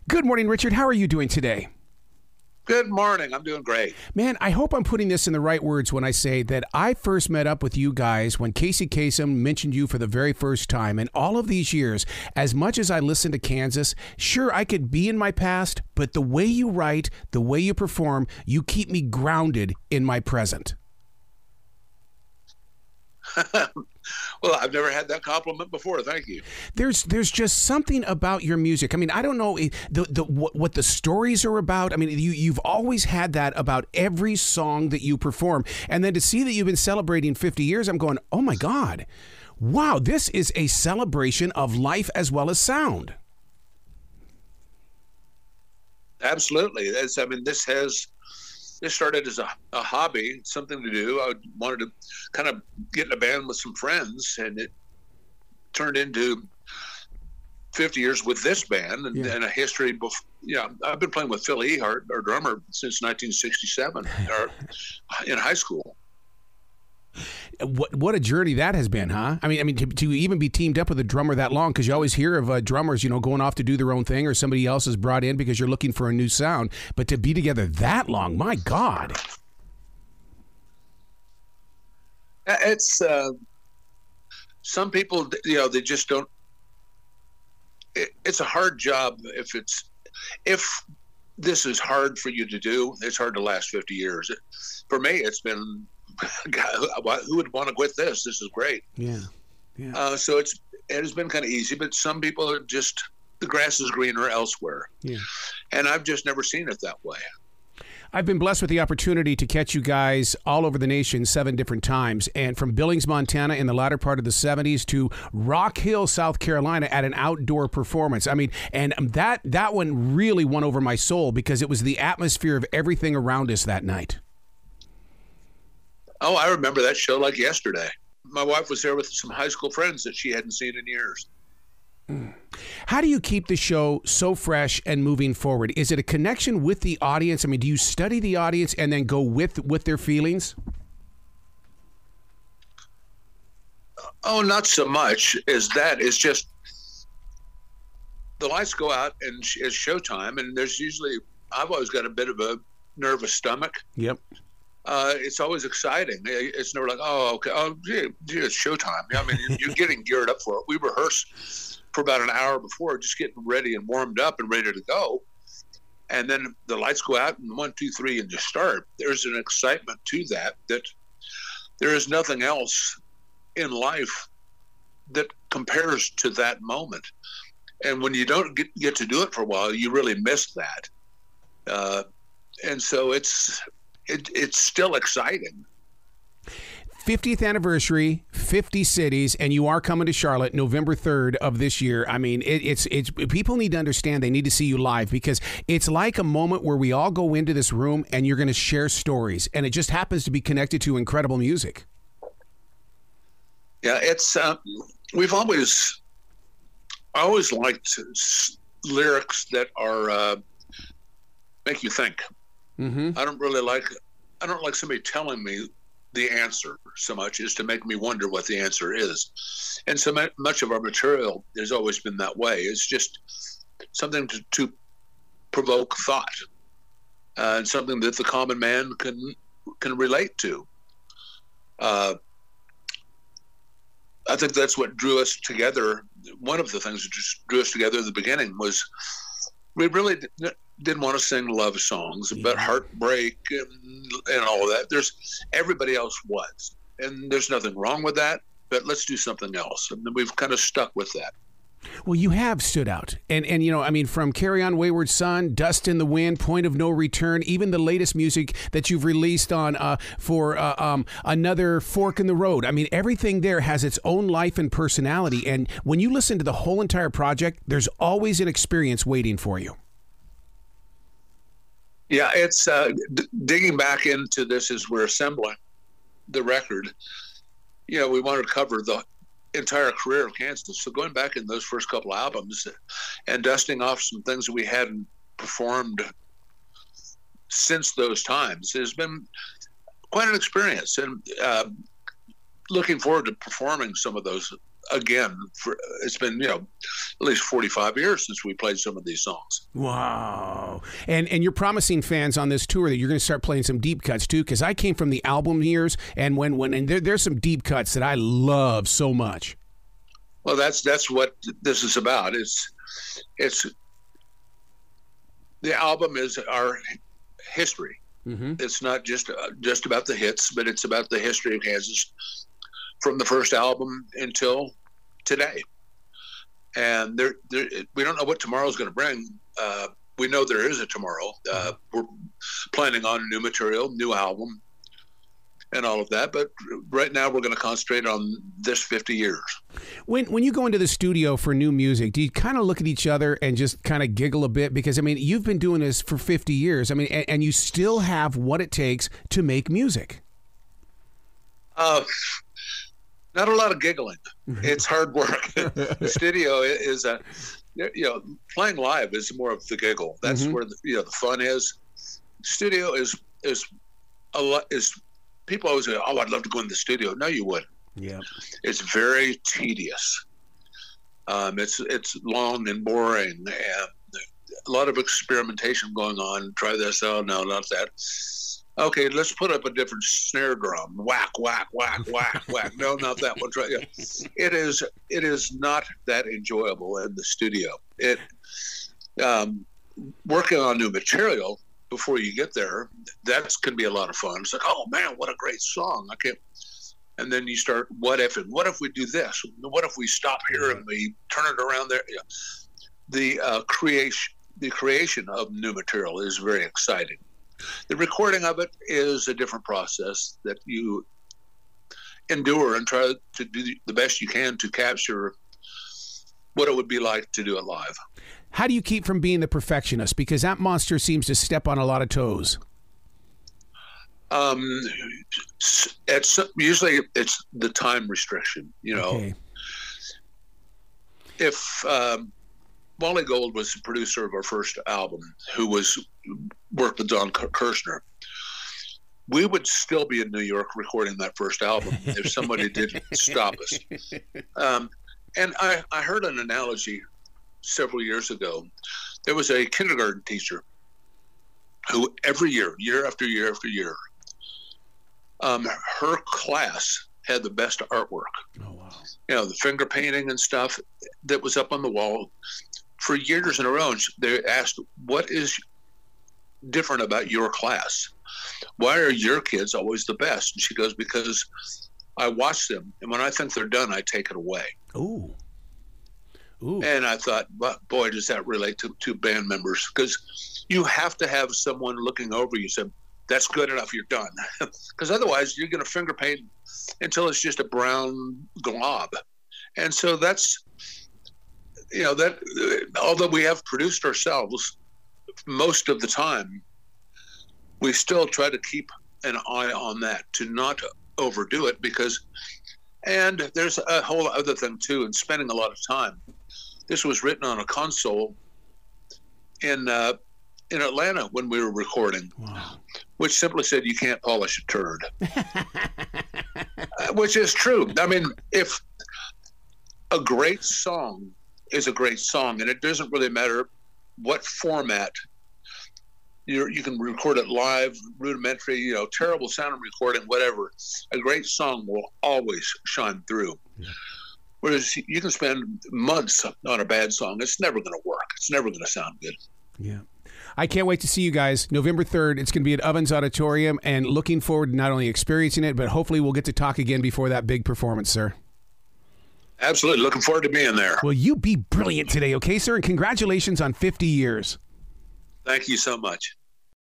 Good morning, Richard. How are you doing today? Good morning. I'm doing great. Man, I hope I'm putting this in the right words when I say that I first met up with you guys when Casey Kasem mentioned you for the very first time. And all of these years, as much as I listen to Kansas, sure, I could be in my past, but the way you write, the way you perform, you keep me grounded in my present. Well, I've never had that compliment before. Thank you. There's just something about your music. I mean, I don't know what the stories are about. I mean, you've always had that about every song that you perform. And then to see that you've been celebrating 50 years, I'm going, oh my God, wow, this is a celebration of life as well as sound. Absolutely. This started as a hobby, something to do. I wanted to kind of get in a band with some friends, and it turned into 50 years with this band and a history. I've been playing with Phil Ehart, our drummer, since 1967 in high school. What a journey that has been, huh? I mean, to even be teamed up with a drummer that long, because you always hear of drummers, going off to do their own thing, or somebody else is brought in because you're looking for a new sound. But to be together that long, my God! It's some people, they just don't. It's a hard job if this is hard for you to do. It's hard to last 50 years. For me, it's been. God, who would want to quit this? This is great. Yeah. So it has been kind of easy, but some people are just, the grass is greener elsewhere. Yeah. And I've just never seen it that way. I've been blessed with the opportunity to catch you guys all over the nation 7 different times, and from Billings, Montana in the latter part of the 70s to Rock Hill, South Carolina at an outdoor performance. I mean, and that one really won over my soul because it was the atmosphere of everything around us that night. Oh, I remember that show like yesterday. My wife was there with some high school friends that she hadn't seen in years. How do you keep the show so fresh and moving forward? Is it a connection with the audience? I mean, do you study the audience and then go with their feelings? Oh, not so much as that. It's just the lights go out and it's showtime, and I've always got a bit of a nervous stomach. Yep. It's always exciting. It's never like, oh, okay, oh, gee, it's showtime. I mean, you're getting geared up for it. We rehearse for about an hour before, just getting ready and warmed up and ready to go. And then the lights go out and 1, 2, 3, and just start. There's an excitement to that there is nothing else in life that compares to that moment. And when you don't get to do it for a while, you really miss that. And so it's still exciting. 50th anniversary, 50 cities, and you are coming to Charlotte November 3rd of this year. I mean, it's people need to understand they need to see you live, because it's like a moment where we all go into this room and you're going to share stories, and it just happens to be connected to incredible music. Yeah, it's I always liked lyrics that are make you think. Mm-hmm. I don't like somebody telling me the answer so much as to make me wonder what the answer is. And so much of our material has always been that way. It's just something to provoke thought, and something that the common man can relate to. I think that's what drew us together. One of the things that just drew us together at the beginning was we really didn't want to sing love songs about heartbreak and all of that. Everybody else was, and there's nothing wrong with that, but let's do something else. And we've kind of stuck with that. Well, you have stood out. And I mean, from Carry On Wayward Son, Dust in the Wind, Point of No Return, even the latest music that you've released on for Another Fork in the Road. I mean, everything there has its own life and personality. And when you listen to the whole entire project, there's always an experience waiting for you. Yeah, it's digging back into this as we're assembling the record. We wanted to cover the entire career of Kansas. So going back in those first couple albums and dusting off some things that we hadn't performed since those times has been quite an experience. And looking forward to performing some of those again, it's been, at least 45 years since we played some of these songs. Wow. And you're promising fans on this tour that you're going to start playing some deep cuts too, because I came from the album years, and there's some deep cuts that I love so much. Well, that's what this is about. It's the album is our history. Mm-hmm. It's not just about the hits, but it's about the history of Kansas from the first album until today. And we don't know what tomorrow's going to bring. We know there is a tomorrow. We're planning on new material, new album, and all of that. But right now we're going to concentrate on this 50 years. When you go into the studio for new music, do you kind of look at each other and just kind of giggle a bit? Because, I mean, you've been doing this for 50 years. I mean, and you still have what it takes to make music. Not a lot of giggling. It's hard work. The studio is playing live is more of the giggle. That's where the fun is. Studio is a lot. People always say, "Oh, I'd love to go in the studio." No, you wouldn't. Yeah, it's very tedious. It's long and boring, and a lot of experimentation going on. Try this. Oh no, not that. Okay, let's put up a different snare drum. Whack, whack, whack, whack, whack. No, not that one. It is not that enjoyable in the studio. Working on new material before you get there, that's can be a lot of fun. It's like, oh man, what a great song. I can't. And then you start, what if we do this? What if we stop here and we turn it around there? Yeah. The creation of new material is very exciting. The recording of it is a different process that you endure and try to do the best you can to capture what it would be like to do it live. How do you keep from being the perfectionist? Because that monster seems to step on a lot of toes. Usually it's the time restriction, Okay. If Wally Gold was the producer of our first album, who worked with Don Kirshner, we would still be in New York recording that first album if somebody didn't stop us. And I heard an analogy several years ago. There was a kindergarten teacher who every year after year after year, her class had the best artwork. Oh, wow. The finger painting and stuff that was up on the wall. For years in a row, they asked, what is different about your class? Why are your kids always the best? And she goes, because I watch them, and when I think they're done, I take it away. Ooh. And I thought, boy, does that relate to band members? Because you have to have someone looking over you saying, that's good enough, you're done. Because otherwise, you're going to finger paint until it's just a brown glob. And so that's, although we have produced ourselves most of the time, we still try to keep an eye on that, to not overdo it, and there's a whole other thing too, in spending a lot of time. This was written on a console in Atlanta when we were recording, wow, which simply said, you can't polish a turd, which is true. I mean, if a great song is a great song, and it doesn't really matter what format, you can record it live, rudimentary, terrible sound recording, whatever. A great song will always shine through. Yeah. Whereas you can spend months on a bad song. It's never going to work. It's never going to sound good. Yeah. I can't wait to see you guys November 3rd. It's going to be at Ovens Auditorium, and looking forward to not only experiencing it, but hopefully we'll get to talk again before that big performance, sir. Absolutely. Looking forward to being there. Well, you be brilliant today, okay, sir? And congratulations on 50 years. Thank you so much.